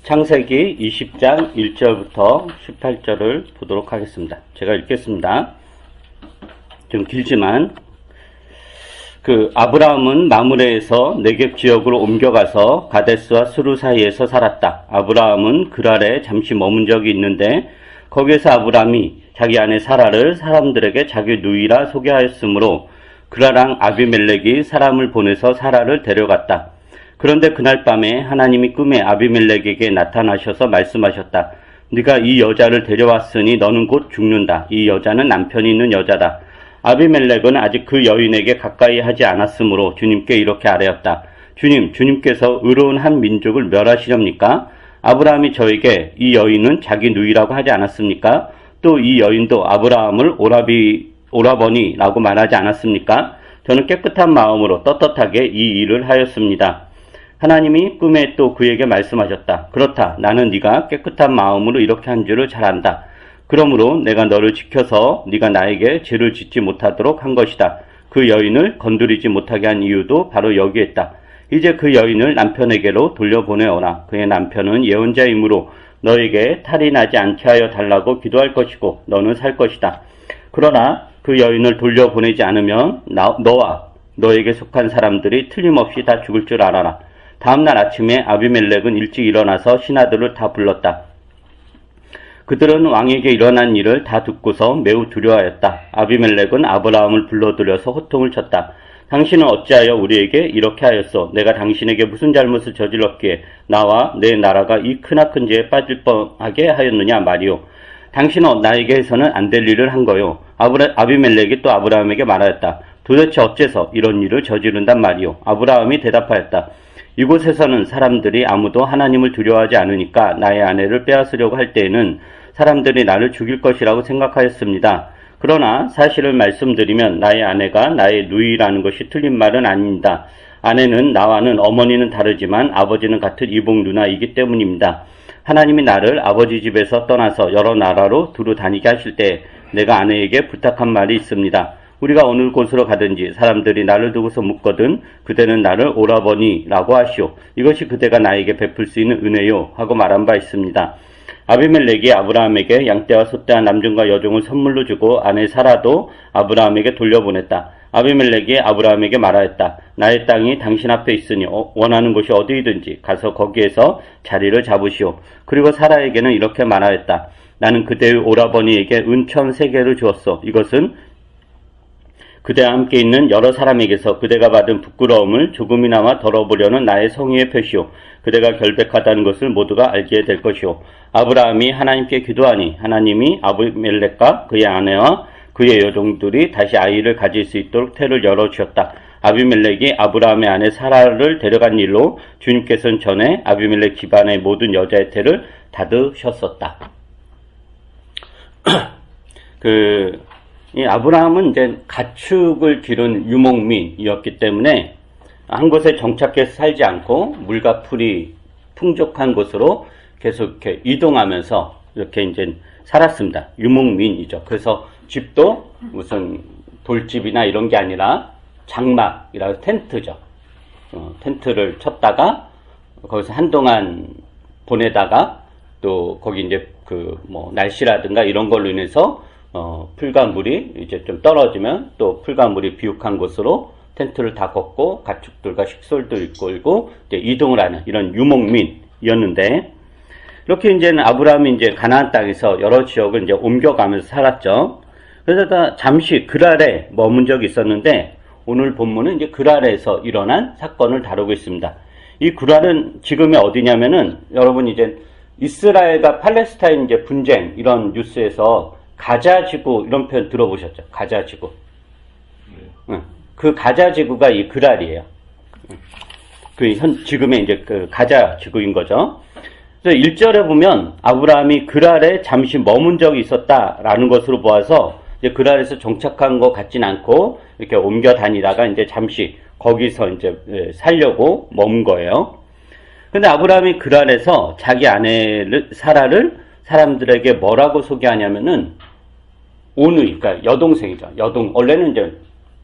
창세기 20장 1절부터 18절을 보도록 하겠습니다. 제가 읽겠습니다. 좀 길지만 아브라함은 마므레에서 네겝 지역으로 옮겨가서 가데스와 수르 사이에서 살았다. 아브라함은 그랄에 잠시 머문 적이 있는데 거기에서 아브라함이 자기 아내 사라를 사람들에게 자기 누이라 소개하였으므로 그랄 왕 아비멜렉이 사람을 보내서 사라를 데려갔다. 그런데 그날 밤에 하나님이 꿈에 아비멜렉에게 나타나셔서 말씀하셨다. 네가 이 여자를 데려왔으니 너는 곧 죽는다. 이 여자는 남편이 있는 여자다. 아비멜렉은 아직 그 여인에게 가까이 하지 않았으므로 주님께 이렇게 아뢰었다. 주님께서 의로운 한 민족을 멸하시렵니까? 아브라함이 저에게 이 여인은 자기 누이라고 하지 않았습니까? 또 이 여인도 아브라함을 오라버니라고 말하지 않았습니까? 저는 깨끗한 마음으로 떳떳하게 이 일을 하였습니다. 하나님이 꿈에 또 그에게 말씀하셨다. 그렇다. 나는 네가 깨끗한 마음으로 이렇게 한 줄을 잘 안다. 그러므로 내가 너를 지켜서 네가 나에게 죄를 짓지 못하도록 한 것이다. 그 여인을 건드리지 못하게 한 이유도 바로 여기에 있다. 이제 그 여인을 남편에게로 돌려보내어라. 그의 남편은 예언자이므로 너에게 탈이 나지 않게 하여 달라고 기도할 것이고 너는 살 것이다. 그러나 그 여인을 돌려보내지 않으면 너와 너에게 속한 사람들이 틀림없이 다 죽을 줄 알아라. 다음날 아침에 아비멜렉은 일찍 일어나서 신하들을 다 불렀다. 그들은 왕에게 일어난 일을 다 듣고서 매우 두려워하였다. 아비멜렉은 아브라함을 불러들여서 호통을 쳤다. 당신은 어찌하여 우리에게 이렇게 하였소? 내가 당신에게 무슨 잘못을 저질렀기에 나와 내 나라가 이 크나큰 죄에 빠질 뻔하게 하였느냐 말이오. 당신은 나에게 해서는 안 될 일을 한 거요. 아비멜렉이 또 아브라함에게 말하였다. 도대체 어째서 이런 일을 저지른단 말이오. 아브라함이 대답하였다. 이곳에서는 사람들이 아무도 하나님을 두려워하지 않으니까 나의 아내를 빼앗으려고 할 때에는 사람들이 나를 죽일 것이라고 생각하였습니다. 그러나 사실을 말씀드리면 나의 아내가 나의 누이라는 것이 틀린 말은 아닙니다. 아내는 나와는 어머니는 다르지만 아버지는 같은 이복 누나이기 때문입니다. 하나님이 나를 아버지 집에서 떠나서 여러 나라로 두루 다니게 하실 때 내가 아내에게 부탁한 말이 있습니다. 우리가 어느 곳으로 가든지 사람들이 나를 두고서 묻거든 그대는 나를 오라버니라고 하시오. 이것이 그대가 나에게 베풀 수 있는 은혜요 하고 말한 바 있습니다. 아비멜렉이 아브라함에게 양떼와 소떼와 남종과 여종을 선물로 주고 아내 사라도 아브라함에게 돌려보냈다. 아비멜렉이 아브라함에게 말하였다. 나의 땅이 당신 앞에 있으니 원하는 곳이 어디이든지 가서 거기에서 자리를 잡으시오. 그리고 사라에게는 이렇게 말하였다. 나는 그대의 오라버니에게 은천 3개를 주었소. 이것은 그대와 함께 있는 여러 사람에게서 그대가 받은 부끄러움을 조금이나마 덜어보려는 나의 성의의 표시오. 그대가 결백하다는 것을 모두가 알게 될 것이오. 아브라함이 하나님께 기도하니 하나님이 아비멜렉과 그의 아내와 그의 여종들이 다시 아이를 가질 수 있도록 태를 열어주셨다. 아비멜렉이 아브라함의 아내 사라를 데려간 일로 주님께서는 전에 아비멜렉 집안의 모든 여자의 태를 닫으셨었다. 이 아브라함은 이제 가축을 기른 유목민이었기 때문에 한 곳에 정착해서 살지 않고 물과 풀이 풍족한 곳으로 계속 이렇게 이동하면서 이렇게 이제 살았습니다. 유목민이죠. 그래서 집도 무슨 돌집이나 이런 게 아니라 장막이라고 텐트죠. 텐트를 쳤다가 거기서 한동안 보내다가 또 거기 이제 날씨라든가 이런 걸로 인해서 풀과 물이 이제 좀 떨어지면 또 풀과 물이 비옥한 곳으로 텐트를 다 걷고 가축들과 식솔들 끌고 이제 이동을 하는 이런 유목민이었는데 이렇게 이제 아브라함이 이제 가나안 땅에서 여러 지역을 이제 옮겨가면서 살았죠. 그러다가 잠시 그랄에 머문 적이 있었는데 오늘 본문은 이제 그랄에서 일어난 사건을 다루고 있습니다. 이 그랄은 지금이 어디냐면은 여러분 이제 이스라엘과 팔레스타인 이제 분쟁 이런 뉴스에서 가자지구 이런 표현 들어보셨죠? 가자지구. 그 가자지구가 이 그랄이에요. 지금의 이제 그 가자지구인 거죠. 그래서 1절에 보면 아브라함이 그랄에 잠시 머문 적이 있었다라는 것으로 보아서 이제 그랄에서 정착한 것 같진 않고 이렇게 옮겨 다니다가 이제 잠시 거기서 이제 살려고 머문 거예요. 근데 아브라함이 그랄에서 자기 아내를 사라를 사람들에게 뭐라고 소개하냐면은 오누이, 그러니까 여동생이죠. 원래는 이제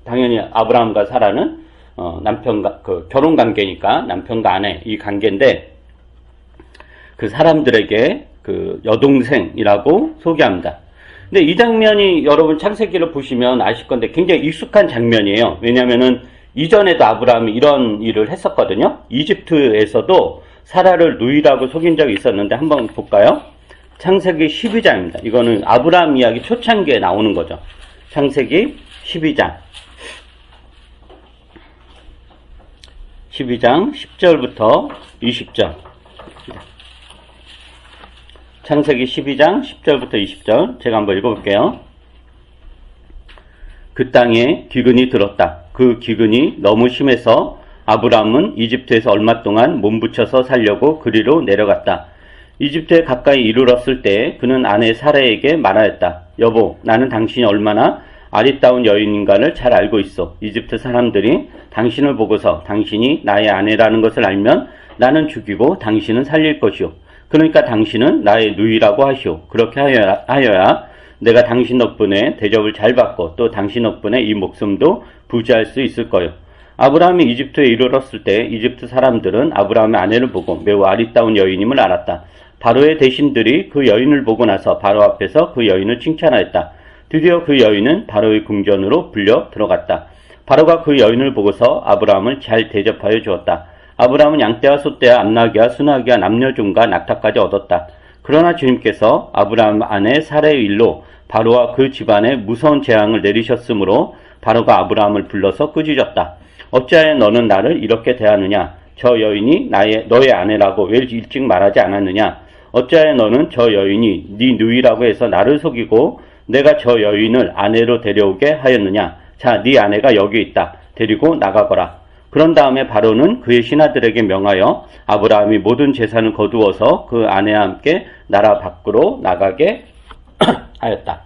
당연히 아브라함과 사라는 남편과 결혼 관계니까 남편과 아내 이 관계인데 그 사람들에게 그 여동생이라고 소개합니다. 근데 이 장면이 여러분 창세기를 보시면 아실 건데 굉장히 익숙한 장면이에요. 왜냐면은 이전에도 아브라함이 이런 일을 했었거든요. 이집트에서도 사라를 누이라고 속인 적이 있었는데 한번 볼까요? 창세기 12장입니다. 이거는 아브라함 이야기 초창기에 나오는 거죠. 창세기 12장 10절부터 20절. 창세기 12장 10절부터 20절 제가 한번 읽어볼게요. 그 땅에 기근이 들었다. 그 기근이 너무 심해서 아브라함은 이집트에서 얼마 동안 몸부쳐서 살려고 그리로 내려갔다. 이집트에 가까이 이르렀을 때 그는 아내 사라에게 말하였다. 여보, 나는 당신이 얼마나 아리따운 여인인가를 잘 알고 있어. 이집트 사람들이 당신을 보고서 당신이 나의 아내라는 것을 알면 나는 죽이고 당신은 살릴 것이오. 그러니까 당신은 나의 누이라고 하시오. 그렇게 하여야 내가 당신 덕분에 대접을 잘 받고 또 당신 덕분에 이 목숨도 부지할 수 있을 거요. 아브라함이 이집트에 이르렀을 때 이집트 사람들은 아브라함의 아내를 보고 매우 아리따운 여인임을 알았다. 바로의 대신들이 그 여인을 보고 나서 바로 앞에서 그 여인을 칭찬하였다. 드디어 그 여인은 바로의 궁전으로 불려 들어갔다. 바로가 그 여인을 보고서 아브라함을 잘 대접하여 주었다. 아브라함은 양떼와 소떼와 암나귀와 순하기와 남녀종과 낙타까지 얻었다. 그러나 주님께서 아브라함 아내 사라의 일로 바로와 그 집안에 무서운 재앙을 내리셨으므로 바로가 아브라함을 불러서 꾸짖었다. 어찌하여 너는 나를 이렇게 대하느냐? 저 여인이 너의 아내라고 왜 일찍 말하지 않았느냐? 어찌하여 너는 저 여인이 네 누이라고 해서 나를 속이고 내가 저 여인을 아내로 데려오게 하였느냐? 자, 네 아내가 여기 있다. 데리고 나가거라. 그런 다음에 바로는 그의 신하들에게 명하여 아브라함이 모든 재산을 거두어서 그 아내와 함께 나라 밖으로 나가게 하였다.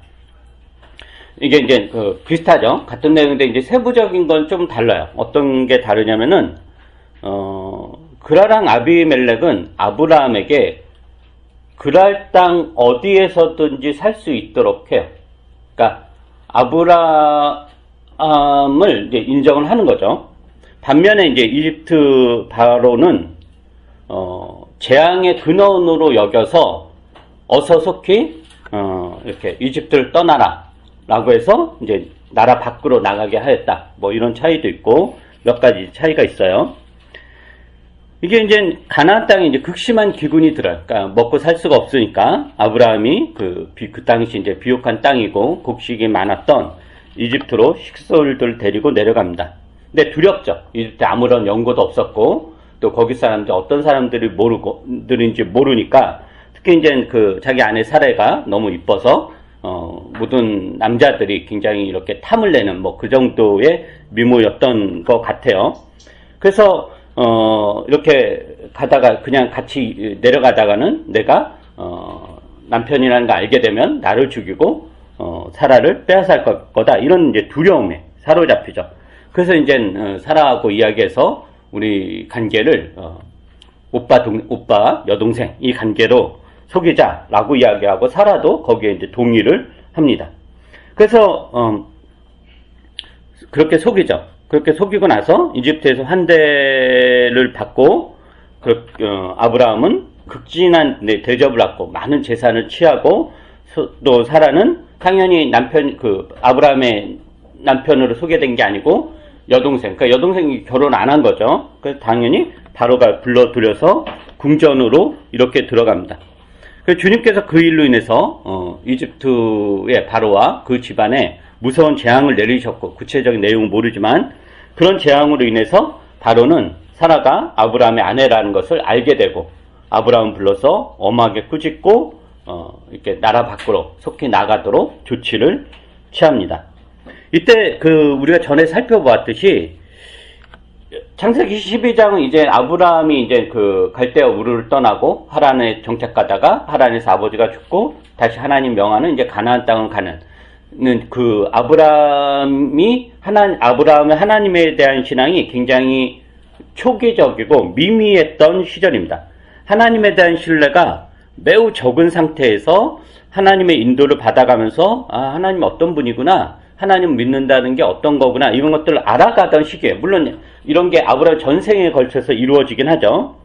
이게 이제 비슷하죠. 같은 내용인데 이제 세부적인 건 좀 달라요. 어떤 게 다르냐면은 그라랑 아비멜렉은 아브라함에게 그랄 땅 어디에서든지 살 수 있도록 해요. 그러니까 아브라함을 이제 인정을 하는 거죠. 반면에 이제 이집트 바로는 재앙의 근원으로 여겨서 어서 속히 이렇게 이집트를 떠나라 라고 해서 이제 나라 밖으로 나가게 하였다. 뭐 이런 차이도 있고 몇 가지 차이가 있어요. 이게 이제 가나안 땅에 이제 극심한 기근이 들어요. 그러니까 먹고 살 수가 없으니까 아브라함이 그 당시 이제 비옥한 땅이고 곡식이 많았던 이집트로 식솔들 데리고 내려갑니다. 근데 두렵죠. 이집트에 아무런 연고도 없었고 또 거기 사람들 어떤 사람들인지 모르니까 특히 이제 그 자기 아내 사레가 너무 이뻐서 모든 남자들이 굉장히 이렇게 탐을 내는 뭐 그 정도의 미모였던 것 같아요. 그래서 이렇게 가다가 그냥 같이 내려가다가는 내가 남편이라는 걸 알게 되면 나를 죽이고 사라를 빼앗을 거다 이런 이제 두려움에 사로잡히죠. 그래서 이제 사라하고 이야기해서 우리 관계를 오빠 여동생 이 관계로 속이자라고 이야기하고 사라도 거기에 이제 동의를 합니다. 그래서 그렇게 속이죠. 그렇게 속이고 나서 이집트에서 환대를 받고 아브라함은 극진한 대접을 받고 많은 재산을 취하고 또 사라는 당연히 아브라함의 남편으로 소개된 게 아니고 여동생, 그러니까 여동생이 결혼 안 한 거죠. 그래서 당연히 바로가 불러들여서 궁전으로 이렇게 들어갑니다. 그래서 주님께서 그 일로 인해서 이집트의 바로와 그 집안에 무서운 재앙을 내리셨고 구체적인 내용은 모르지만 그런 재앙으로 인해서 바로는 사라가 아브라함의 아내라는 것을 알게 되고 아브라함을 불러서 엄하게 꾸짖고 이렇게 나라 밖으로 속히 나가도록 조치를 취합니다. 이때 우리가 전에 살펴보았듯이 창세기 12장은 이제 아브라함이 이제 갈대아 우르를 떠나고 하란에 정착하다가 하란에서 아버지가 죽고 다시 하나님 명하는 이제 가나안 땅을 가는 아브라함의 하나님에 대한 신앙이 굉장히 초기적이고 미미했던 시절입니다. 하나님에 대한 신뢰가 매우 적은 상태에서 하나님의 인도를 받아가면서 하나님 어떤 분이구나, 하나님 믿는다는 게 어떤 거구나 이런 것들을 알아가던 시기에 물론 이런 게 아브라함 전생에 걸쳐서 이루어지긴 하죠.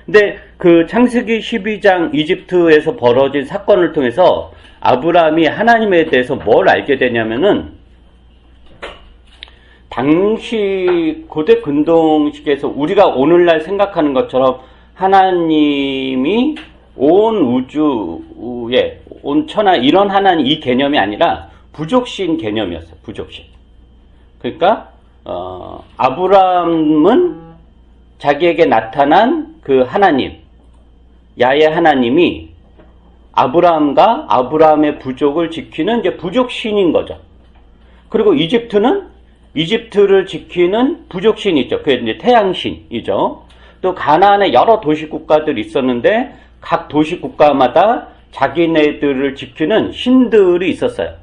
근데 그 창세기 12장 이집트에서 벌어진 사건을 통해서 아브라함이 하나님에 대해서 뭘 알게 되냐면은, 당시 고대 근동식에서 우리가 오늘날 생각하는 것처럼 하나님이 온 우주에, 온 천하, 이런 하나님, 이 개념이 아니라 부족신 개념이었어요. 부족신. 그러니까 아브라함은 자기에게 나타난 그 하나님, 야훼 하나님이 아브라함과 아브라함의 부족을 지키는 이제 부족신인 거죠. 그리고 이집트는 이집트를 지키는 부족신이 있죠. 그게 이제 태양신이죠. 또 가나안에 여러 도시 국가들이 있었는데 각 도시 국가마다 자기네들을 지키는 신들이 있었어요.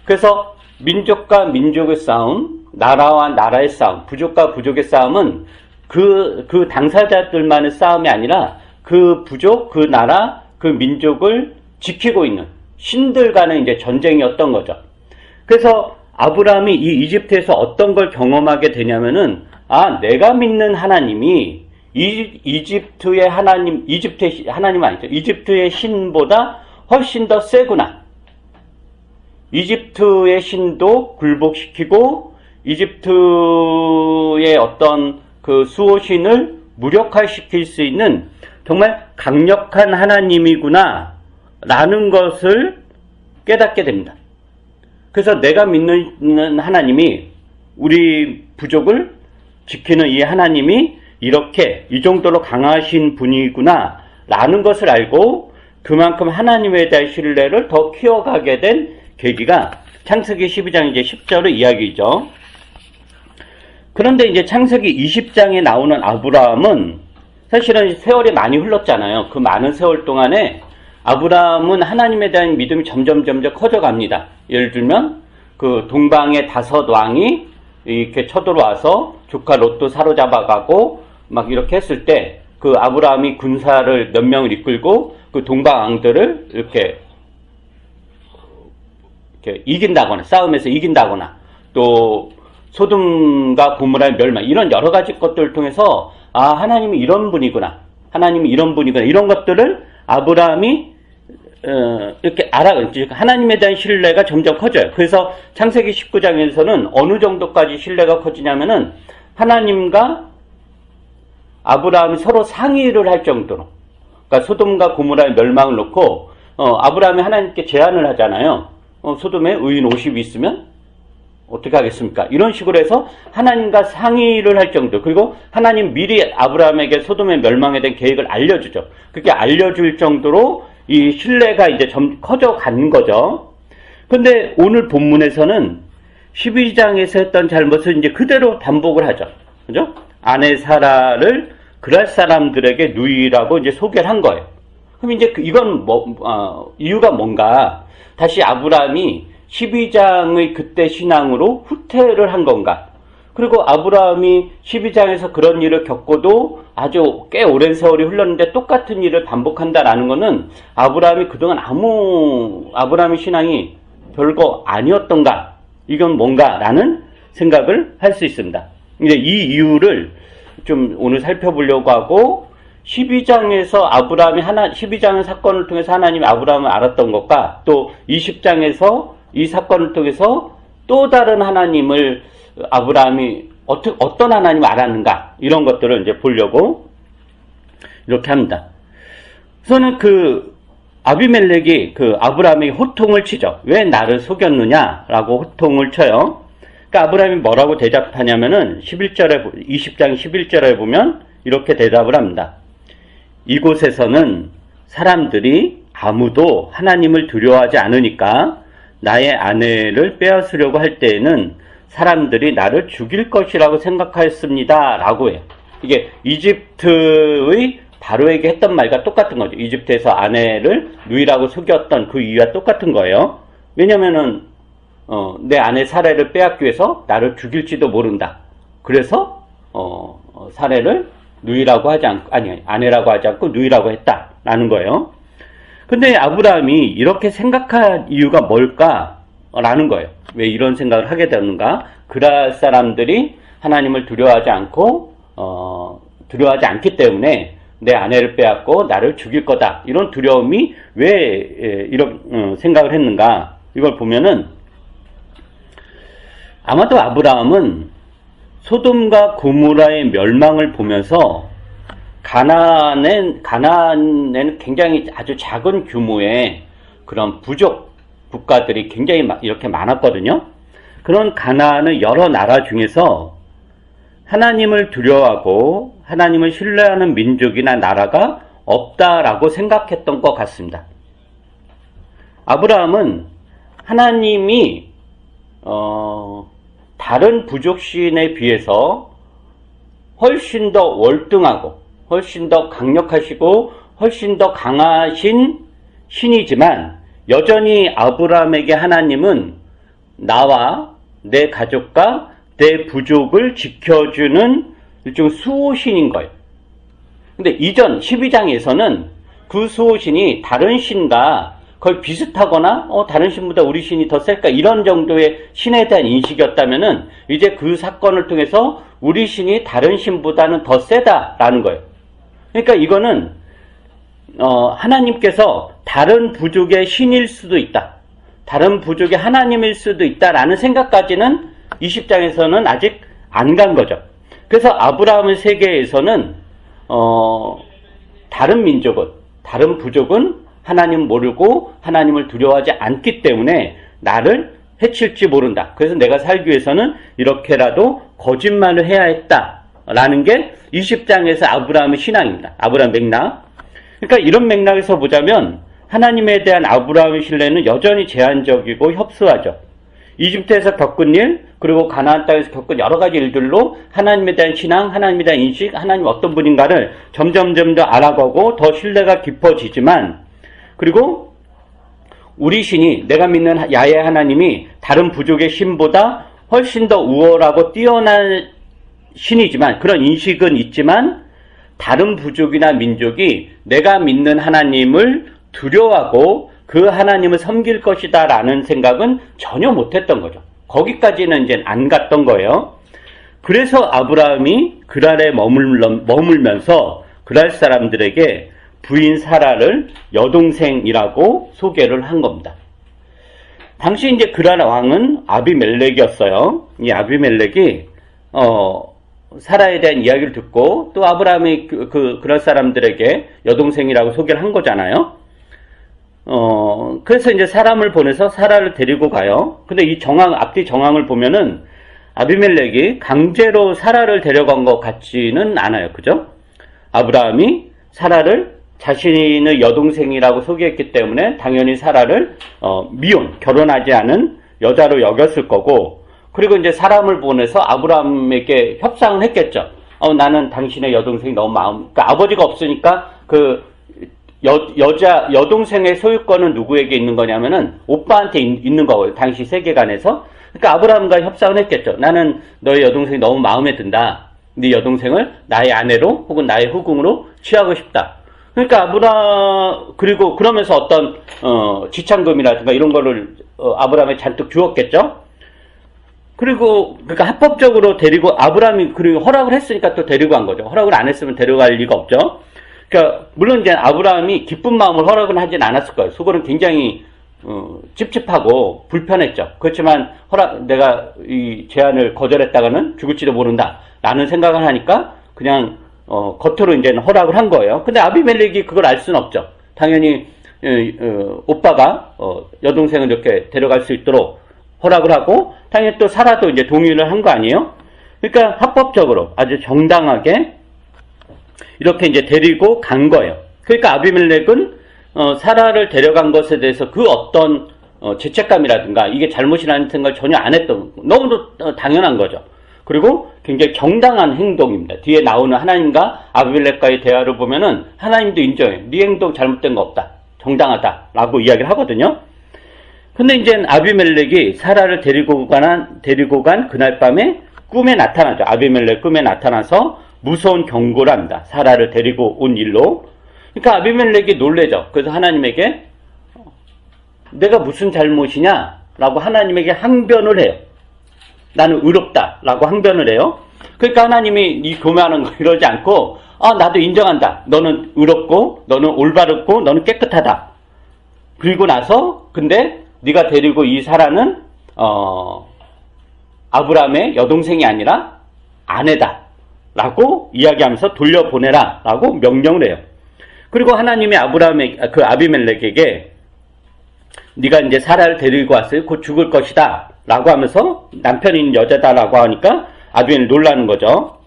그래서 민족과 민족의 싸움, 나라와 나라의 싸움, 부족과 부족의 싸움은 그 당사자들만의 싸움이 아니라 그 부족, 그 나라, 그 민족을 지키고 있는 신들 간의 이제 전쟁이었던 거죠. 그래서 아브라함이 이 이집트에서 어떤 걸 경험하게 되냐면은, 아, 내가 믿는 하나님이 이집트의 하나님, 이집트의 하나님 아니죠. 이집트의 신보다 훨씬 더 세구나. 이집트의 신도 굴복시키고 이집트의 어떤 그 수호신을 무력화시킬 수 있는 정말 강력한 하나님이구나 라는 것을 깨닫게 됩니다. 그래서 내가 믿는 하나님이, 우리 부족을 지키는 이 하나님이 이렇게 이 정도로 강하신 분이구나 라는 것을 알고 그만큼 하나님에 대한 신뢰를 더 키워가게 된 계기가 창세기 12장 이제 10절의 이야기죠. 그런데 이제 창세기 20장에 나오는 아브라함은 사실은 세월이 많이 흘렀잖아요. 그 많은 세월 동안에 아브라함은 하나님에 대한 믿음이 점점 커져갑니다. 예를 들면 그 동방의 5 왕이 이렇게 쳐들어와서 조카 롯도 사로잡아가고 막 이렇게 했을 때 그 아브라함이 군사를 몇 명을 이끌고 그 동방 왕들을 이렇게 이긴다거나, 싸움에서 이긴다거나, 또 소돔과 고모라의 멸망, 이런 여러 가지 것들을 통해서 아, 하나님이 이런 분이구나, 하나님이 이런 분이구나, 이런 것들을 아브라함이 이렇게 하나님에 대한 신뢰가 점점 커져요. 그래서 창세기 19장에서는 어느 정도까지 신뢰가 커지냐면은 하나님과 아브라함이 서로 상의를 할 정도로, 그러니까 소돔과 고모라의 멸망을 놓고 아브라함이 하나님께 제안을 하잖아요. 소돔에 의인 50이 있으면 어떻게 하겠습니까? 이런 식으로 해서 하나님과 상의를 할 정도, 그리고 하나님 미리 아브라함에게 소돔의 멸망에 대한 계획을 알려주죠. 그렇게 알려줄 정도로 이 신뢰가 이제 점 커져가는 거죠. 근데 오늘 본문에서는 12장에서 했던 잘못을 이제 그대로 반복을 하죠. 그죠? 아내 사라를 그랄 사람들에게 누이라고 이제 소개를 한 거예요. 그럼 이제 이건 이유가 뭔가? 다시 아브라함이 12장의 그때 신앙으로 후퇴를 한 건가? 그리고 아브라함이 12장에서 그런 일을 겪고도 아주 꽤 오랜 세월이 흘렀는데 똑같은 일을 반복한다라는 것은 아브라함이 그동안 아브라함의 신앙이 별거 아니었던가? 이건 뭔가라는 생각을 할 수 있습니다. 이제 이 이유를 좀 오늘 살펴보려고 하고, 12장에서 아브라함이 12장의 사건을 통해서 하나님이 아브라함을 알았던 것과 또 20장에서 이 사건을 통해서 또 다른 하나님을 아브라함이 어떤 하나님을 알았는가, 이런 것들을 이제 보려고 이렇게 합니다. 우선은 그 아비멜렉이 그 아브라함에게 호통을 치죠. 왜 나를 속였느냐라고 호통을 쳐요. 그러니까 아브라함이 뭐라고 대답하냐면은 20장 11절에 보면 이렇게 대답을 합니다. 이곳에서는 사람들이 아무도 하나님을 두려워하지 않으니까 나의 아내를 빼앗으려고 할 때에는 사람들이 나를 죽일 것이라고 생각하였습니다 라고 해요. 이게 이집트의 바로에게 했던 말과 똑같은 거죠. 이집트에서 아내를 누이라고 속였던 그 이유와 똑같은 거예요. 왜냐면은 내 아내 사례를 빼앗기 위해서 나를 죽일지도 모른다. 그래서 사례를 누이라고 하지 않고, 아니, 아내라고 하지 않고 누이라고 했다라는 거예요. 근데 아브라함이 이렇게 생각한 이유가 뭘까라는 거예요. 왜 이런 생각을 하게 되는가? 그럴 사람들이 하나님을 두려워하지 않고 두려워하지 않기 때문에 내 아내를 빼앗고 나를 죽일 거다. 이런 두려움이 왜 이런 생각을 했는가? 이걸 보면은 아마도 아브라함은 소돔과 고모라의 멸망을 보면서 가나안에는 굉장히 아주 작은 규모의 그런 부족 국가들이 굉장히 이렇게 많았거든요. 그런 가나안의 여러 나라 중에서 하나님을 두려워하고 하나님을 신뢰하는 민족이나 나라가 없다라고 생각했던 것 같습니다. 아브라함은 하나님이 다른 부족 시인에 비해서 훨씬 더 월등하고 훨씬 더 강력하시고 훨씬 더 강하신 신이지만 여전히 아브라함에게 하나님은 나와 내 가족과 내 부족을 지켜주는 일종의 수호신인 거예요. 근데 이전 12장에서는 그 수호신이 다른 신과 거의 비슷하거나 다른 신보다 우리 신이 더 셀까 이런 정도의 신에 대한 인식이었다면은 이제 그 사건을 통해서 우리 신이 다른 신보다는 더 세다라는 거예요. 그러니까 이거는 하나님께서 다른 부족의 신일 수도 있다. 다른 부족의 하나님일 수도 있다라는 생각까지는 20장에서는 아직 안 간 거죠. 그래서 아브라함의 세계에서는 다른 민족은, 다른 부족은 하나님 모르고 하나님을 두려워하지 않기 때문에 나를 해칠지 모른다. 그래서 내가 살기 위해서는 이렇게라도 거짓말을 해야 했다라는 게 20장에서 아브라함의 신앙입니다. 아브라함 맥락. 그러니까 이런 맥락에서 보자면 하나님에 대한 아브라함의 신뢰는 여전히 제한적이고 협소하죠. 이집트에서 겪은 일, 그리고 가나안 땅에서 겪은 여러 가지 일들로 하나님에 대한 신앙, 하나님에 대한 인식, 하나님 어떤 분인가를 점점점 더 알아가고 더 신뢰가 깊어지지만, 그리고 우리 신이, 내가 믿는 야훼 하나님이 다른 부족의 신보다 훨씬 더 우월하고 뛰어난 신이지만, 그런 인식은 있지만 다른 부족이나 민족이 내가 믿는 하나님을 두려워하고 그 하나님을 섬길 것이다 라는 생각은 전혀 못했던 거죠. 거기까지는 이제 안 갔던 거예요. 그래서 아브라함이 그랄에 머물면서 그랄 사람들에게 부인 사라를 여동생이라고 소개를 한 겁니다. 당시 이제 그랄 왕은 아비멜렉이었어요. 이 아비멜렉이 사라에 대한 이야기를 듣고 또 아브라함이 그랄 사람들에게 여동생이라고 소개를 한 거잖아요. 그래서 이제 사람을 보내서 사라를 데리고 가요. 근데 이 앞뒤 정황을 보면은 아비멜렉이 강제로 사라를 데려간 것 같지는 않아요. 그죠? 아브라함이 사라를 자신의 여동생이라고 소개했기 때문에 당연히 사라를 결혼하지 않은 여자로 여겼을 거고, 그리고 이제 사람을 보내서 아브라함에게 협상을 했겠죠. 나는 당신의 여동생이 너무 그러니까 아버지가 없으니까 여동생의 소유권은 누구에게 있는 거냐면은 오빠한테 있는 거고요. 당시 세계관에서. 그러니까 아브라함과 협상을 했겠죠. 나는 너의 여동생이 너무 마음에 든다. 네 여동생을 나의 아내로 혹은 나의 후궁으로 취하고 싶다. 그러니까 그리고 그러면서 어떤 지참금이라든가 이런 거를 아브라함에 잔뜩 주었겠죠. 그러니까 합법적으로 아브라함이 그리고 허락을 했으니까 또 데리고 간 거죠. 허락을 안 했으면 데려갈 리가 없죠. 그러니까 물론 이제 아브라함이 기쁜 마음으로 허락은 하진 않았을 거예요. 속으로는 굉장히 찝찝하고 불편했죠. 그렇지만 내가 이 제안을 거절했다가는 죽을지도 모른다 라는 생각을 하니까 그냥 겉으로 이제는 허락을 한 거예요. 근데 아비멜렉이 그걸 알 수는 없죠. 당연히 오빠가 여동생을 이렇게 데려갈 수 있도록 허락을 하고, 당연히 또 사라도 이제 동의를 한 거 아니에요? 그러니까 합법적으로 아주 정당하게 이렇게 이제 데리고 간 거예요. 그러니까 아비멜렉은 사라를 데려간 것에 대해서 그 어떤 죄책감이라든가 이게 잘못이라는 생각을 전혀 안 했던, 너무도 당연한 거죠. 그리고 굉장히 정당한 행동입니다. 뒤에 나오는 하나님과 아비멜렉과의 대화를 보면은 하나님도 인정해. 네 행동 잘못된 거 없다. 정당하다라고 이야기를 하거든요. 근데 이제 아비멜렉이 사라를 데리고 간 그날 밤에 꿈에 나타나죠. 아비멜렉 꿈에 나타나서 무서운 경고를 합니다. 사라를 데리고 온 일로. 그러니까 아비멜렉이 놀래죠. 그래서 하나님에게 내가 무슨 잘못이냐 라고 하나님에게 항변을 해요. 나는 의롭다 라고 항변을 해요. 그러니까 하나님이 이 교만한 거 이러지 않고 나도 인정한다. 너는 의롭고 너는 올바르고 너는 깨끗하다. 그리고 나서 근데 네가 데리고 이 사라는 아브라함의 여동생이 아니라 아내다 라고 이야기하면서 돌려보내라 라고 명령을 해요. 그리고 하나님이 그 아비멜렉에게 네가 이제 사라를 데리고 왔어요. 곧 죽을 것이다 라고 하면서 남편이 있는 여자다라고 하니까 아비멜렉이 놀라는 거죠.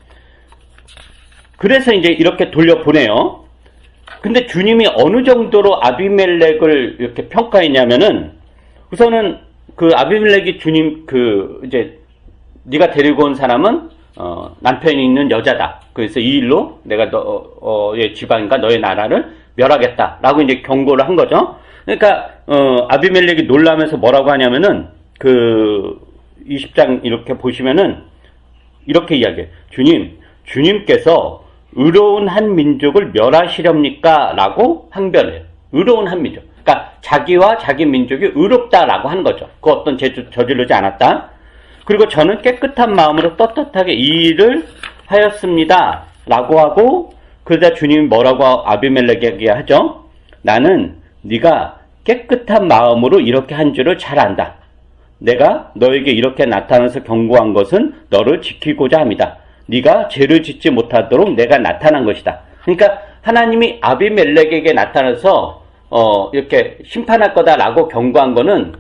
그래서 이제 이렇게 돌려보내요. 근데 주님이 어느 정도로 아비멜렉을 이렇게 평가했냐면은 우선은 그 아비멜렉이 주님 이제 네가 데리고 온 사람은 남편이 있는 여자다. 그래서 이 일로 내가 너의 지방과 너의 나라를 멸하겠다라고 이제 경고를 한 거죠. 그러니까 아비멜렉이 놀라면서 뭐라고 하냐면은 그 20장 이렇게 보시면은 이렇게 이야기해요. 주님께서 의로운 한 민족을 멸하시렵니까? 라고 항변해요. 의로운 한 민족. 그러니까 자기와 자기 민족이 의롭다라고 하는 거죠. 그 어떤 저지르지 않았다. 그리고 저는 깨끗한 마음으로 떳떳하게 이 일을 하였습니다. 라고 하고 그러자 주님이 뭐라고 아비멜렉에게 하죠? 나는 네가 깨끗한 마음으로 이렇게 한 줄을 잘 안다. 내가 너에게 이렇게 나타나서 경고한 것은 너를 지키고자 합니다. 네가 죄를 짓지 못하도록 내가 나타난 것이다. 그러니까 하나님이 아비멜렉에게 나타나서 이렇게 심판할 거다라고 경고한 거는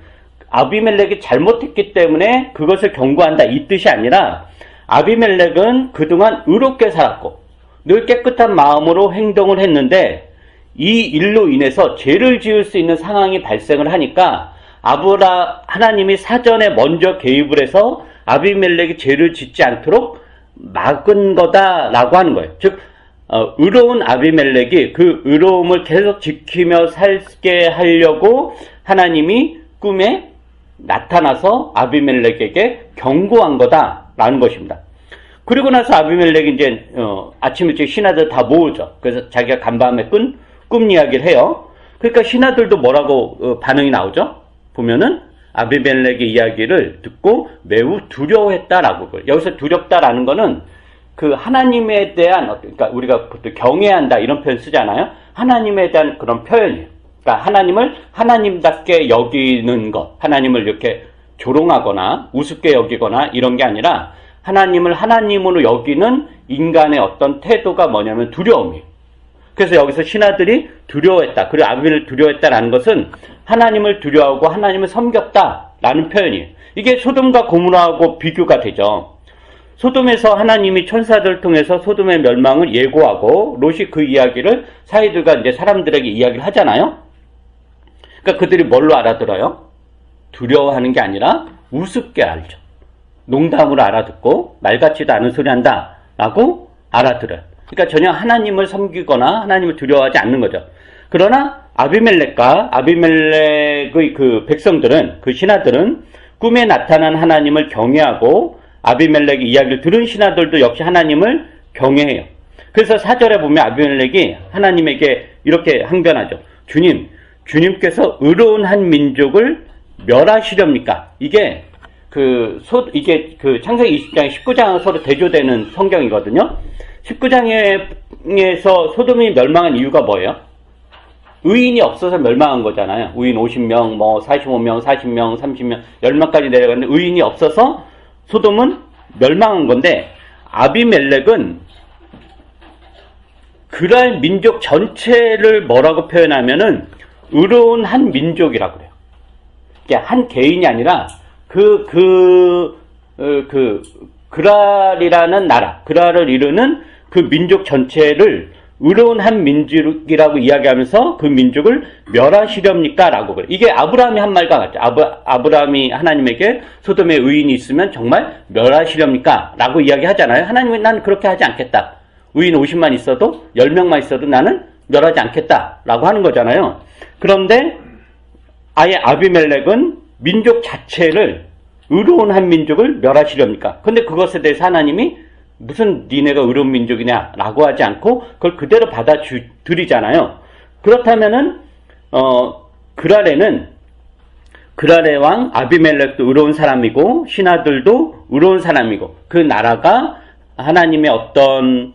아비멜렉이 잘못했기 때문에 그것을 경고한다 이 뜻이 아니라 아비멜렉은 그동안 의롭게 살았고 늘 깨끗한 마음으로 행동을 했는데 이 일로 인해서 죄를 지을 수 있는 상황이 발생을 하니까 하나님이 사전에 먼저 개입을 해서 아비멜렉이 죄를 짓지 않도록 막은 거다라고 하는 거예요. 즉 의로운 아비멜렉이 그 의로움을 계속 지키며 살게 하려고 하나님이 꿈에 나타나서 아비멜렉에게 경고한 거다라는 것입니다. 그리고 나서 아비멜렉이 이제 아침 일찍 신하들 다 모으죠. 그래서 자기가 간밤에 꿈 이야기를 해요. 그러니까 신하들도 뭐라고 반응이 나오죠? 보면은 아비멜렉의 이야기를 듣고 매우 두려워했다라고. 여기서 두렵다라는 거는 그 하나님에 대한, 그러니까 우리가 보통 경외한다 이런 표현 쓰잖아요. 하나님에 대한 그런 표현이에요. 그러니까 하나님을 하나님답게 여기는 것, 하나님을 이렇게 조롱하거나 우습게 여기거나 이런 게 아니라 하나님을 하나님으로 여기는 인간의 어떤 태도가 뭐냐면 두려움이에요. 그래서 여기서 신하들이 두려워했다. 그리고 아비멜렉을 두려워했다라는 것은 하나님을 두려워하고 하나님을 섬겼다라는 표현이에요. 이게 소돔과 고모라하고 비교가 되죠. 소돔에서 하나님이 천사들을 통해서 소돔의 멸망을 예고하고 롯이 그 이야기를 사이들과 이제 사람들에게 이야기를 하잖아요. 그러니까 그들이 뭘로 알아들어요? 두려워하는 게 아니라 우습게 알죠. 농담으로 알아듣고 말 같지도 않은 소리 한다라고 알아들어요. 그러니까 전혀 하나님을 섬기거나 하나님을 두려워하지 않는 거죠. 그러나 아비멜렉의 그 백성들은, 그 신하들은 꿈에 나타난 하나님을 경외하고 아비멜렉의 이야기를 들은 신하들도 역시 하나님을 경외해요. 그래서 4절에 보면 아비멜렉이 하나님에게 이렇게 항변하죠. 주님께서 의로운 한 민족을 멸하시렵니까? 이게 창세기 20장, 19장은 서로 대조되는 성경이거든요. 19장에서 소돔이 멸망한 이유가 뭐예요? 의인이 없어서 멸망한 거잖아요. 의인 50명, 45명, 40명, 30명, 10명까지 내려갔는데 의인이 없어서 소돔은 멸망한 건데 아비멜렉은 그랄 민족 전체를 뭐라고 표현하면은 의로운 한 민족이라고 그래요. 한 개인이 아니라 그랄이라는 나라, 그랄을 이루는 그 민족 전체를 의로운 한 민족이라고 이야기하면서 그 민족을 멸하시렵니까? 라고 그래요. 이게 아브라함이 한 말과 같죠. 아브라함이 하나님에게 소돔에 의인이 있으면 정말 멸하시렵니까? 라고 이야기하잖아요. 하나님은 난 그렇게 하지 않겠다. 의인 50만 있어도 10명만 있어도 나는 멸하지 않겠다. 라고 하는 거잖아요. 그런데 아예 아비멜렉은 민족 자체를 의로운 한 민족을 멸하시렵니까? 근데 그것에 대해서 하나님이 무슨 니네가 의로운 민족이냐 라고 하지 않고 그걸 그대로 받아들이잖아요. 그렇다면은 그랄의 왕 아비멜렉도 의로운 사람이고 신하들도 의로운 사람이고 그 나라가 하나님의 어떤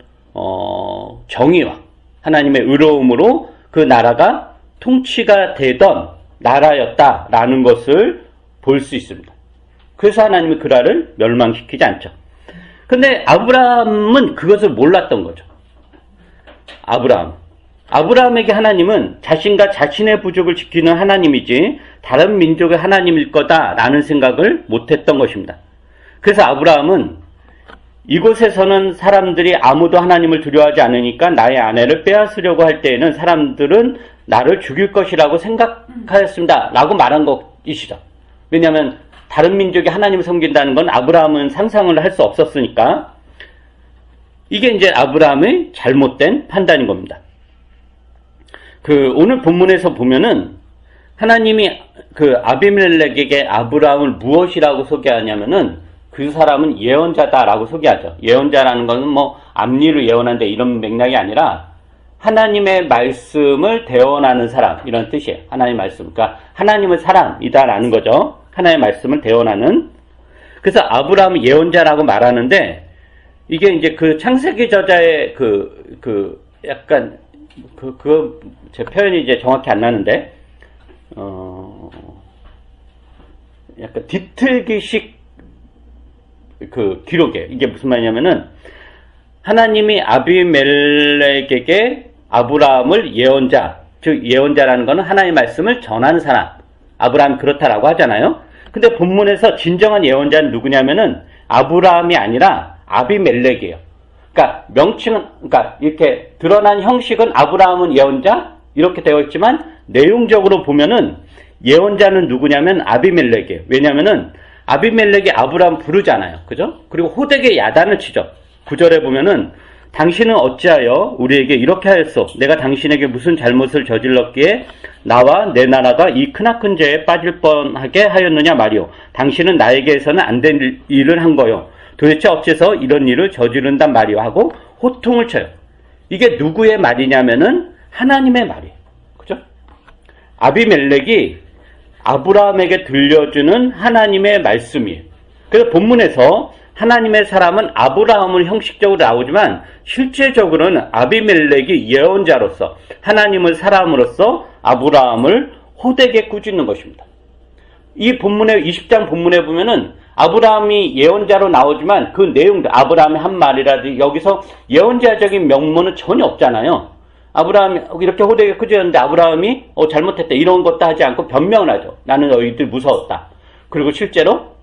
정의와 하나님의 의로움으로 그 나라가 통치가 되던 나라였다라는 것을 볼 수 있습니다. 그래서 하나님이 그라를 멸망시키지 않죠. 근데 아브라함은 그것을 몰랐던 거죠. 아브라함에게 하나님은 자신과 자신의 부족을 지키는 하나님이지 다른 민족의 하나님일 거다라는 생각을 못했던 것입니다. 그래서 아브라함은 이곳에서는 사람들이 아무도 하나님을 두려워하지 않으니까 나의 아내를 빼앗으려고 할 때에는 사람들은 나를 죽일 것이라고 생각하였습니다 라고 말한 것이시죠. 왜냐하면 다른 민족이 하나님을 섬긴다는 건 아브라함은 상상을 할 수 없었으니까 이게 이제 아브라함의 잘못된 판단인 겁니다. 오늘 본문에서 보면은 하나님이 아비멜렉에게 아브라함을 무엇이라고 소개하냐면은 그 사람은 예언자다라고 소개하죠. 예언자라는 것은 뭐 앞니를 예언한다 이런 맥락이 아니라 하나님의 말씀을 대언하는 사람 이런 뜻이에요. 하나님의 말씀. 그러니까 하나님의 사람이다라는 거죠. 하나님의 말씀을 대언하는. 그래서 아브라함은 예언자라고 말하는데 이게 이제 그 창세기 저자의 약간 제 표현이 이제 정확히 안 나는데 약간 뒤틀기식 기록이에요. 이게 무슨 말이냐면은 하나님이 아비멜렉에게 아브라함을 예언자, 즉 예언자라는 것은 하나님의 말씀을 전하는 사람, 아브라함이 그렇다라고 하잖아요. 근데 본문에서 진정한 예언자는 누구냐면은 아브라함이 아니라 아비멜렉이에요. 그러니까 명칭은, 그러니까 이렇게 드러난 형식은 아브라함은 예언자 이렇게 되어 있지만 내용적으로 보면은 예언자는 누구냐면 아비멜렉이에요. 왜냐면은 아비멜렉이 아브라함 부르잖아요. 그죠? 그리고 호되게 야단을 치죠. 9절에 보면은 당신은 어찌하여 우리에게 이렇게 하였소? 내가 당신에게 무슨 잘못을 저질렀기에 나와 내 나라가 이 크나큰 죄에 빠질 뻔하게 하였느냐 말이오. 당신은 나에게서는 안 된 일을 한 거요. 도대체 어째서 이런 일을 저지른단 말이오 하고 호통을 쳐요. 이게 누구의 말이냐면은 하나님의 말이에요. 그죠? 아비멜렉이 아브라함에게 들려주는 하나님의 말씀이에요. 그래서 본문에서 하나님의 사람은 아브라함을 형식적으로 나오지만 실제적으로는 아비멜렉이 예언자로서 하나님의 사람으로서 아브라함을 호되게 꾸짖는 것입니다. 이 본문의 20장 본문에 보면은 아브라함이 예언자로 나오지만 그 내용들 아브라함의 한 말이라든지 여기서 예언자적인 명문은 전혀 없잖아요. 아브라함이 이렇게 호되게 꾸짖었는데 아브라함이 잘못했다 이런 것도 하지 않고 변명을 하죠. 나는 너희들 무서웠다. 그리고 실제로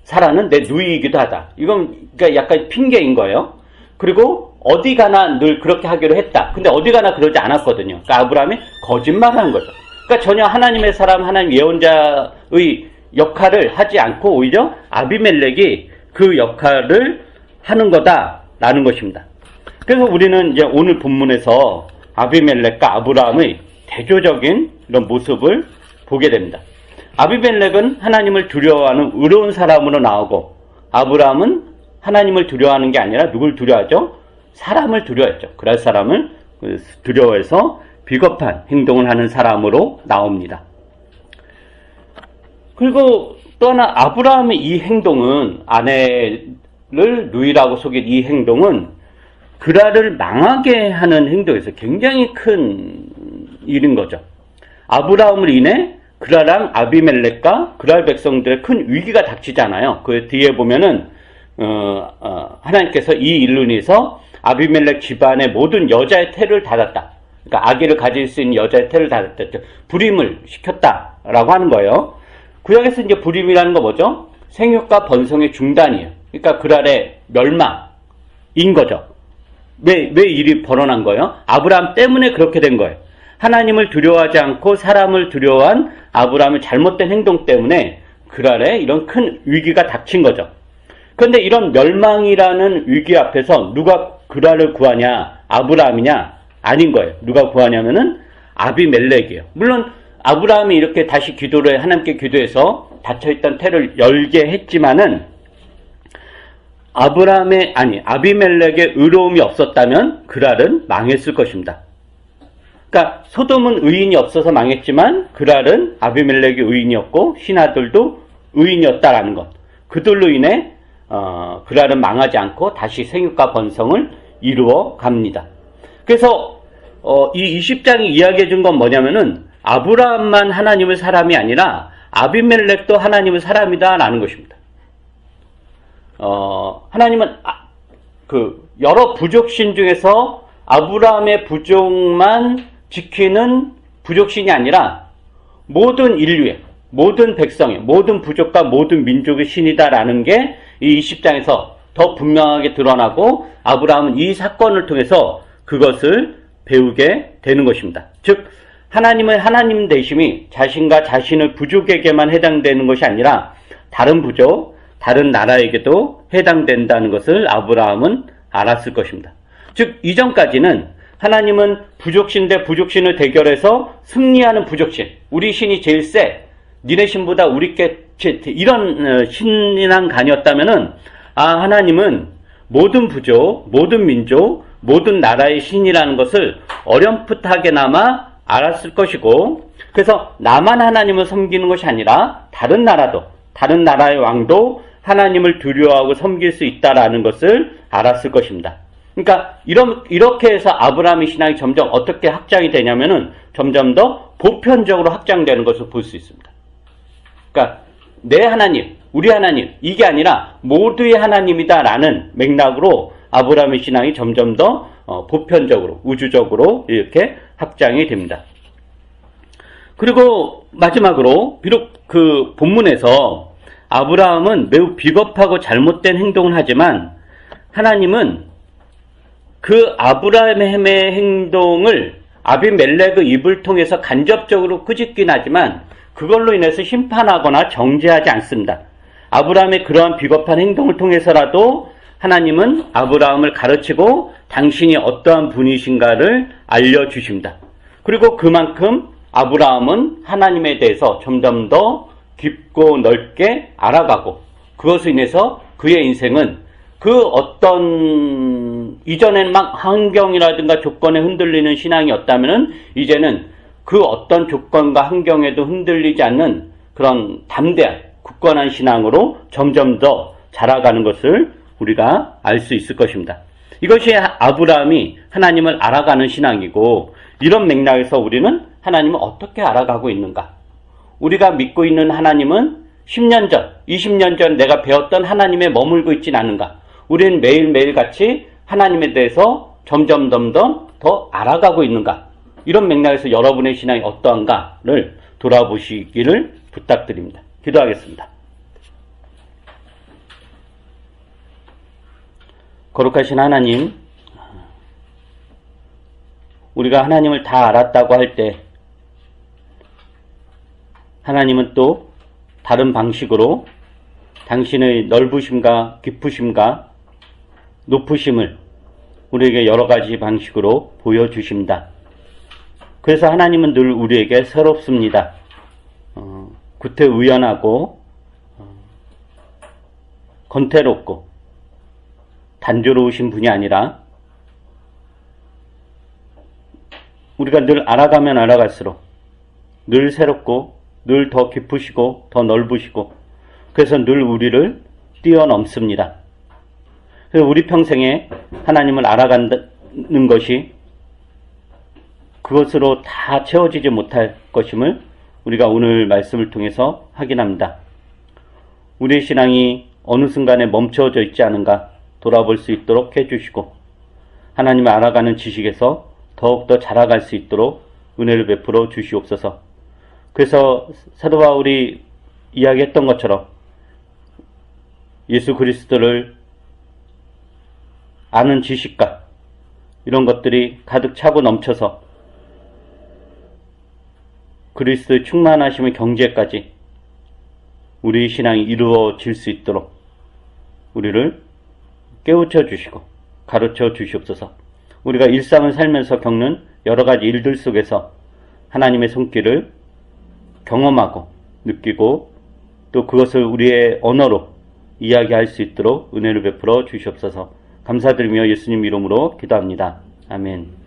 사라는 내 누이이기도 하다. 이건 그러니까 약간 핑계인 거예요. 그리고 어디 가나 늘 그렇게 하기로 했다. 근데 어디 가나 그러지 않았거든요. 그러니까 아브라함이 거짓말을 한 거죠. 그러니까 전혀 하나님의 사람, 하나님 예언자의 역할을 하지 않고 오히려 아비멜렉이 그 역할을 하는 거다라는 것입니다. 그래서 우리는 이제 오늘 본문에서 아비멜렉과 아브라함의 대조적인 이런 모습을 보게 됩니다. 아비멜렉은 하나님을 두려워하는 의로운 사람으로 나오고 아브라함은 하나님을 두려워하는 게 아니라 누굴 두려워하죠? 사람을 두려워했죠. 그럴 사람을 두려워해서 비겁한 행동을 하는 사람으로 나옵니다. 그리고 또 하나 아브라함의 이 행동은 아내를 누이라고 속인 이 행동은 그라를 망하게 하는 행동에서 굉장히 큰 일인 거죠. 아브라함을 인해 그라랑 아비멜렉과 그랄 백성들의 큰 위기가 닥치잖아요. 그 뒤에 보면은 하나님께서 이 일로 인해서 아비멜렉 집안의 모든 여자의 태를 닫았다. 그러니까 아기를 가질 수 있는 여자의 태를 닫았다. 불임을 시켰다라고 하는 거예요. 구약에서 이제 불임이라는 거 뭐죠? 생육과 번성의 중단이에요. 그러니까 그랄의 멸망인 거죠. 왜 일이 벌어난 거예요? 아브라함 때문에 그렇게 된 거예요. 하나님을 두려워하지 않고 사람을 두려워한 아브라함의 잘못된 행동 때문에 그랄에 이런 큰 위기가 닥친 거죠. 그런데 이런 멸망이라는 위기 앞에서 누가 그랄을 구하냐? 아브라함이냐? 아닌 거예요. 누가 구하냐면은 아비멜렉이에요. 물론 아브라함이 이렇게 다시 하나님께 기도해서 닫혀있던 태를 열게 했지만은 아비멜렉의 의로움이 없었다면 그랄은 망했을 것입니다. 그러니까 소돔은 의인이 없어서 망했지만 그랄은 아비멜렉이 의인이었고 신하들도 의인이었다라는 것. 그들로 인해 그랄은 망하지 않고 다시 생육과 번성을 이루어 갑니다. 그래서 이 20장이 이야기해 준 건 뭐냐면은 아브라함만 하나님의 사람이 아니라 아비멜렉도 하나님의 사람이다라는 것입니다. 하나님은 여러 부족신 중에서 아브라함의 부족만 지키는 부족신이 아니라 모든 인류의, 모든 백성의, 모든 부족과 모든 민족의 신이다라는 게 이 20장에서 더 분명하게 드러나고 아브라함은 이 사건을 통해서 그것을 배우게 되는 것입니다. 즉 하나님의 하나님 되심이 자신과 자신의 부족에게만 해당되는 것이 아니라 다른 부족, 다른 나라에게도 해당된다는 것을 아브라함은 알았을 것입니다. 즉 이전까지는 하나님은 부족신 대 부족신을 대결해서 승리하는 부족신, 우리 신이 제일 세, 니네 신보다 우리께 이런 신앙관이었다면은 하나님은 모든 부족, 모든 민족, 모든 나라의 신이라는 것을 어렴풋하게나마 알았을 것이고, 그래서 나만 하나님을 섬기는 것이 아니라 다른 나라도, 다른 나라의 왕도 하나님을 두려워하고 섬길 수 있다라는 것을 알았을 것입니다. 그러니까 이렇게 해서 아브라함의 신앙이 점점 어떻게 확장이 되냐면은 점점 더 보편적으로 확장되는 것을 볼 수 있습니다. 그러니까 내 하나님, 우리 하나님, 이게 아니라 모두의 하나님이다라는 맥락으로 아브라함의 신앙이 점점 더 보편적으로, 우주적으로 이렇게 확장이 됩니다. 그리고 마지막으로 비록 그 본문에서 아브라함은 매우 비겁하고 잘못된 행동을 하지만 하나님은 그 아브라함의 행동을 아비멜렉의 입을 통해서 간접적으로 꾸짖긴 하지만 그걸로 인해서 심판하거나 정죄하지 않습니다. 아브라함의 그러한 비겁한 행동을 통해서라도 하나님은 아브라함을 가르치고 당신이 어떠한 분이신가를 알려주십니다. 그리고 그만큼 아브라함은 하나님에 대해서 점점 더 깊고 넓게 알아가고 그것으로 인해서 그의 인생은 그 어떤 이전에는 막 환경이라든가 조건에 흔들리는 신앙이었다면은 이제는 그 어떤 조건과 환경에도 흔들리지 않는 그런 담대한 굳건한 신앙으로 점점 더 자라가는 것을 우리가 알 수 있을 것입니다. 이것이 아브라함이 하나님을 알아가는 신앙이고, 이런 맥락에서 우리는 하나님을 어떻게 알아가고 있는가? 우리가 믿고 있는 하나님은 10년 전, 20년 전 내가 배웠던 하나님에 머물고 있진 않은가? 우리는 매일매일 같이 하나님에 대해서 점점 더 알아가고 있는가? 이런 맥락에서 여러분의 신앙이 어떠한가를 돌아보시기를 부탁드립니다. 기도하겠습니다. 거룩하신 하나님, 우리가 하나님을 다 알았다고 할 때 하나님은 또 다른 방식으로 당신의 넓으심과 깊으심과 높으심을 우리에게 여러 가지 방식으로 보여주십니다. 그래서 하나님은 늘 우리에게 새롭습니다. 구태의연하고 건태롭고 단조로우신 분이 아니라 우리가 늘 알아가면 알아갈수록 늘 새롭고 늘 더 깊으시고 더 넓으시고 그래서 늘 우리를 뛰어넘습니다. 그래서 우리 평생에 하나님을 알아가는 것이 그것으로 다 채워지지 못할 것임을 우리가 오늘 말씀을 통해서 확인합니다. 우리의 신앙이 어느 순간에 멈춰져 있지 않은가 돌아볼 수 있도록 해주시고 하나님을 알아가는 지식에서 더욱더 자라갈 수 있도록 은혜를 베풀어 주시옵소서. 그래서 사도 바울이 이야기했던 것처럼 예수 그리스도를 아는 지식과 이런 것들이 가득 차고 넘쳐서 그리스도의 충만하심의 경지에까지 우리 신앙이 이루어질 수 있도록 우리를 깨우쳐 주시고 가르쳐 주시옵소서. 우리가 일상을 살면서 겪는 여러 가지 일들 속에서 하나님의 손길을 경험하고 느끼고 또 그것을 우리의 언어로 이야기할 수 있도록 은혜를 베풀어 주시옵소서. 감사드리며 예수님 이름으로 기도합니다. 아멘.